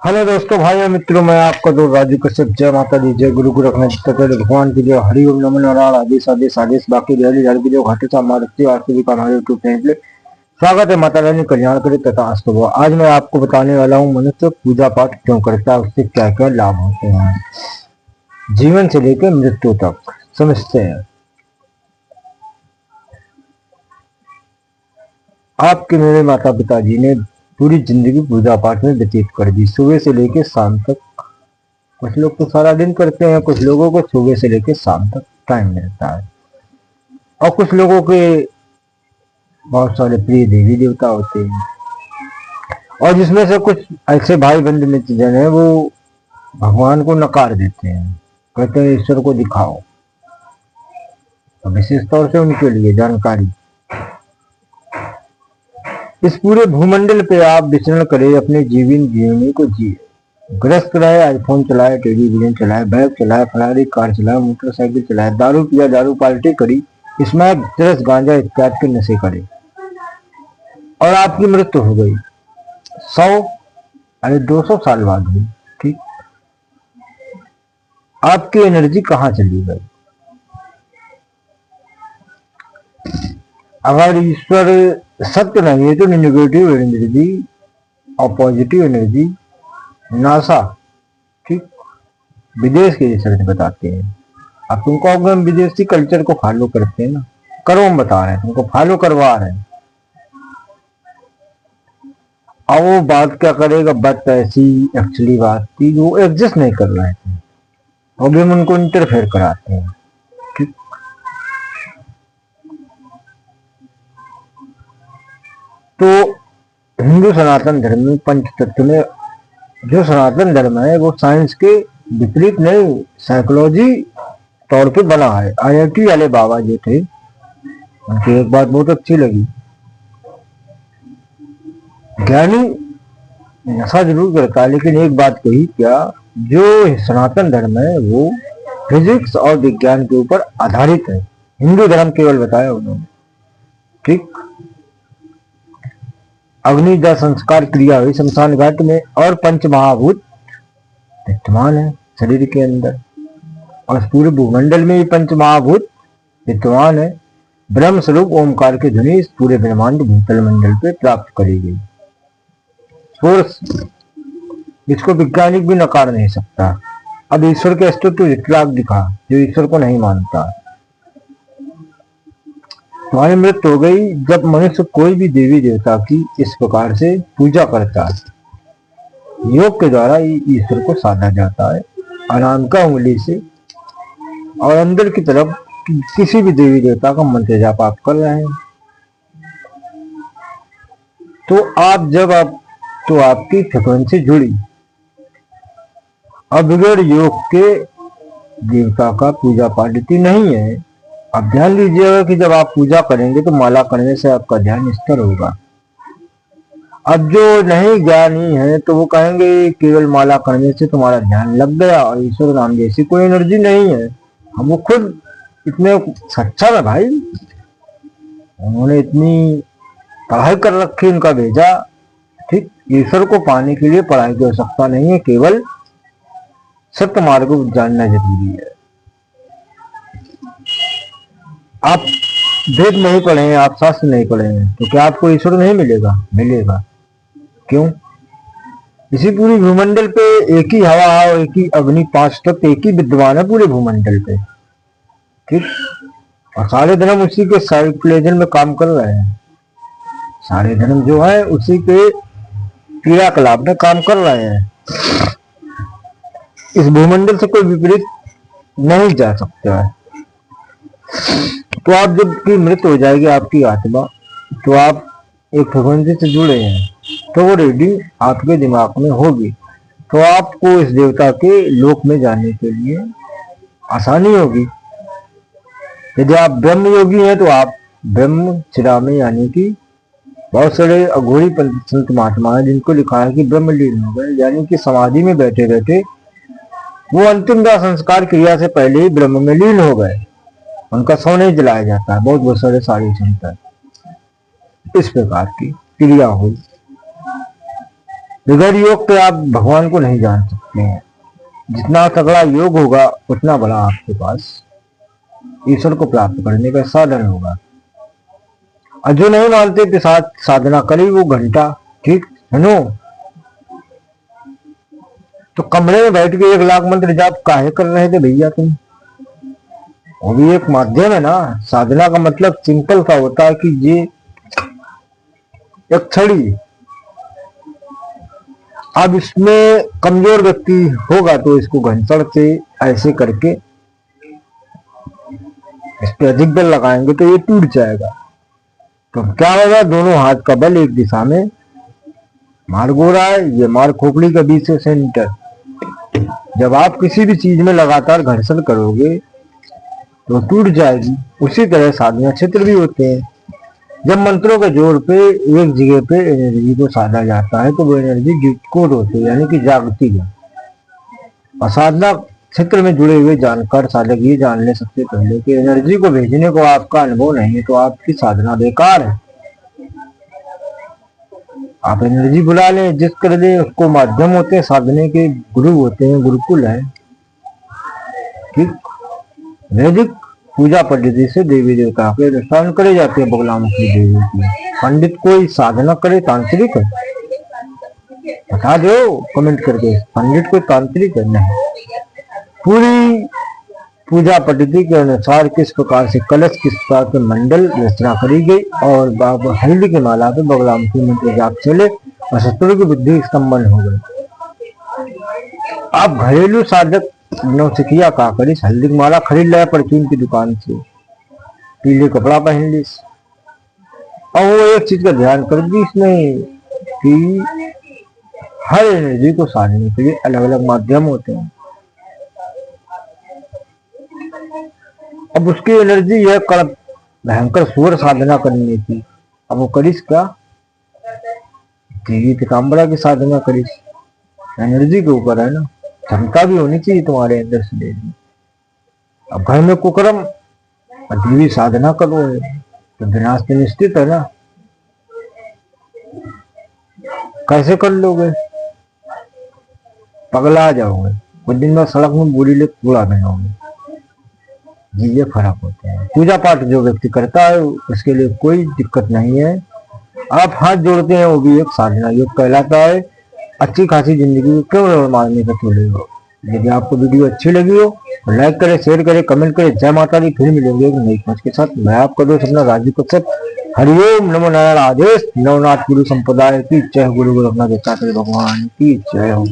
Hello दोस्तों, भाई और मित्रों, मैं आपका दोस्त राजू कश्यप। जय माता दी, जय गुरु गोरखनाथ भगवान की जय। हरि ओम नमो नारायण। आदेश आदेश आदेश बाकी बिहारी झाल की जो घाटे सा मारती आरती का हमारे यूट्यूब चैनल पे स्वागत है। माता रानी कल्याण करे तथा अस्तु भव। आज मैं आपको बताने वाला हूँ मनुष्य पूजा पाठ क्यों करता है, उससे क्या क्या लाभ होते हैं जीवन से लेकर मृत्यु तक। समझते हैं। आपके मेरे माता पिताजी ने पूरी जिंदगी पूजा पाठ में व्यतीत कर दी, सुबह से लेकर शाम तक। कुछ लोग तो सारा दिन करते हैं, कुछ लोगों को सुबह से लेकर शाम तक टाइम मिलता है, और कुछ लोगों के बहुत सारे प्रिय देवी देवता होते हैं, और जिसमें से कुछ ऐसे भाई बंधु मित्र जन है वो भगवान को नकार देते हैं, कहते हैं ईश्वर को दिखाओ। तो विशेष तौर से उनके लिए जानकारी, इस पूरे भूमंडल पे आप विचरण करें, अपने जीवन जीवनी को जिए, ग्रस्त रहे, आईफोन चलाए, टेलीविजन चलाए, बाइक चलाए, फरारी कार चलाए, मोटरसाइकिल चलाए, दारू पिया, दारू पार्टी करी, स्मैक, ड्रग्स, गांजा इत्यादि के नशे करे, और आपकी मृत्यु हो गई 100 अरे 200 साल बाद हुई। ठीक, आपकी एनर्जी कहाँ चली गई? अगर ईश्वर सत्य नहीं है तो नेगेटिव एनर्जी और पॉजिटिव एनर्जी नासा, ठीक, विदेश के रिसर्च बताते हैं। अब तुमको अगर हम विदेशी कल्चर को फॉलो करते हैं ना, करो, हम बता रहे हैं, तुमको फॉलो करवा रहे हैं। अब वो बात क्या करेगा, बात ऐसी एक्चुअली बात थी जो एग्जिस्ट नहीं कर रहे थे, और भी हम उनको इंटरफेयर कराते हैं। ठीक, तो हिंदू सनातन धर्म में पंच तत्व में जो सनातन धर्म है वो साइंस के विपरीत नहीं, साइकोलॉजी तौर पे बना है। आईआईटी वाले बाबा जो थे, उनकी एक बात बहुत अच्छी लगी, ज्ञानी नशा जरूर करता है लेकिन एक बात कही, क्या, जो सनातन धर्म है वो फिजिक्स और विज्ञान के ऊपर आधारित है। हिंदू धर्म केवल बताया उन्होंने। ठीक, अग्नि दाह संस्कार क्रिया हुई शमशान घाट में, और पंच महाभूत विद्यमान है शरीर के अंदर, और पूरे भूमंडल में भी पंच महाभूत विद्यमान है। ब्रह्म स्वरूप ओमकार की ध्वनि इस पूरे ब्रह्मांड भूतल मंडल पे प्राप्त करी गई। फोर्स, इसको वैज्ञानिक भी नकार नहीं सकता। अब ईश्वर के अस्तित्व इतलाक दिखा जो ईश्वर को नहीं मानता। तुम्हारी मृत्यु हो गई जब मनुष्य कोई भी देवी देवता की इस प्रकार से पूजा करता है। योग के द्वारा ईश्वर को साधा जाता है आराम का उंगली से, और अंदर की तरफ किसी भी देवी देवता का मंत्र जाप आप कर रहे हैं, तो आप जब आप तो आपकी फ्रिक्वेंसी जुड़ी। अब बगैर योग के देवता का पूजा पाठ नहीं है। अब ध्यान दीजिएगा कि जब आप पूजा करेंगे तो माला करने से आपका ध्यान स्थिर होगा। अब जो नहीं ज्ञानी है तो वो कहेंगे केवल माला करने से तुम्हारा ध्यान लग गया और ईश्वर नाम जैसी कोई एनर्जी नहीं है। हम वो खुद इतने सक्षम है भाई, उन्होंने इतनी पढ़ाई कर रखी, उनका भेजा। ठीक, ईश्वर को पाने के लिए पढ़ाई की आवश्यकता नहीं है, केवल सत्य मार्ग को जानना जरूरी है। आप वेद नहीं पढ़े हैं, आप शास्त्र नहीं पढ़े हैं, तो क्या आपको ईश्वर नहीं मिलेगा? मिलेगा। क्यों? इसी पूरी भूमंडल पे एक ही हवा और एक ही अग्नि, 5 तत्व एक ही विद्यमान है पूरे भूमंडल पे। ठीक, और सारे धर्म उसी के सर्कुलेशन में काम कर रहे हैं। सारे धर्म जो है उसी के क्रियाकलाप में काम कर रहे हैं। इस भूमंडल से कोई विपरीत नहीं जा सकता है। तो आप जब की मृत्यु हो जाएगी आपकी आत्मा, तो आप एक फ्रिक्वेंसी से जुड़े हैं, तो वो रीडिंग आपके दिमाग में होगी, तो आपको इस देवता के लोक में जाने के लिए आसानी होगी। यदि आप ब्रह्म योगी हैं तो आप ब्रह्म चिरामी, यानी कि बहुत सारे अघोरी संत महात्मा हैं जिनको लिखा है कि ब्रह्म लीन हो गए, यानी कि समाधि में बैठे बैठे वो अंतिम दाह संस्कार क्रिया से पहले ही ब्रह्म में लीन हो गए। उनका सौ नहीं जलाया जाता है, बहुत सारे साड़ी चलता है। इस प्रकार की क्रिया हुई। बगैर योग के आप भगवान को नहीं जान सकते हैं। जितना तगड़ा योग होगा उतना बड़ा आपके पास ईश्वर को प्राप्त करने का साधन होगा। और जो नहीं मानते कि साधना करी वो घंटा, ठीक सुनो, तो कमरे में बैठ के 1 लाख मंत्र जाप काहे कर रहे थे भैया तुम? वो भी एक माध्यम है ना। साधना का मतलब सिंपल सा होता है कि ये एक छड़ी, अब इसमें कमजोर व्यक्ति होगा तो इसको घंसड़ से ऐसे करके इस पे अधिक बल लगाएंगे तो ये टूट जाएगा। तो क्या होगा, दोनों हाथ का बल एक दिशा में मार हो रहा है, ये मार खोपड़ी का 20 सेंटीमीटर। जब आप किसी भी चीज में लगातार घर्षण करोगे तो टूट जाएगी। उसी तरह साधना क्षेत्र भी होते हैं। जब मंत्रों के जोर पे एक जगह पे एनर्जी को साधा जाता है तो वो एनर्जी डिकोड होती है, यानी कि जागती है। और साधना क्षेत्र में जुड़े हुए जानकार साधक ये जान ले सबसे पहले कि एनर्जी को भेजने को आपका अनुभव नहीं है तो आपकी साधना बेकार है। आप एनर्जी बुला लें, जिस कर दे, उसको माध्यम होते हैं, साधने के गुरु होते हैं, गुरुकुल है। ठीक, वैदिक पूजा पद्धति से देवी देवता के अनुष्ठान करे जाते हैं। बगलामुखी देवी की पंडित कोई साधना करे तांत्रिक है? बता दो कमेंट करके, पंडित कोई तांत्रिक है? नहीं। पूरी पूजा पद्धति के अनुसार किस प्रकार से कलश, किस प्रकार के मंडल रचना करी गई और बाबा हल्दी की माला पे बगलामुखी मंत्र जाप चले और शत्रु की बुद्धि स्तंभन हो गई। आप घरेलू साधक नौसिखिया का करिस, हल्दी की माला खरीद लाया परचून की दुकान से, पीले कपड़ा पहन ली, और वो एक चीज का ध्यान कर दी इसमें कि हर एनर्जी को साधने के लिए अलग अलग माध्यम होते हैं। अब उसकी एनर्जी यह भयंकर सूर साधना करनी थी, अब वो करिस क्या? देवी पिताम्बरा की साधना करिस। एनर्जी के ऊपर है ना, क्षमता भी होनी चाहिए तुम्हारे अंदर से देवी। अब घर में कुकर्म और देवी साधना करो तो विनाश तो निश्चित है ना। कैसे कर लोगे? पगला जाओगे, कुछ दिन बाद सड़क में बूढ़ी ले कूड़ा बनाओगे। ये फर्क होता है। पूजा पाठ जो व्यक्ति करता है उसके लिए कोई दिक्कत नहीं है। आप हाथ जोड़ते हैं वो भी एक साधना योग कहलाता है। अच्छी खासी जिंदगी को क्यों मारने का तोले हो। यदि आपको वीडियो अच्छी लगी हो तो लाइक करें, शेयर करें, कमेंट करें। जय माता दी। फिर मिलेंगे एक नई खोज के साथ। मैं आपका दोस्त अपना राजू कश्यप। हरिओम नमो नारायण। आदेश नवनाथ गुरु संप्रदाय की जय। गुरु गोरखनाथ दत्तात्रेय भगवान की जय हो।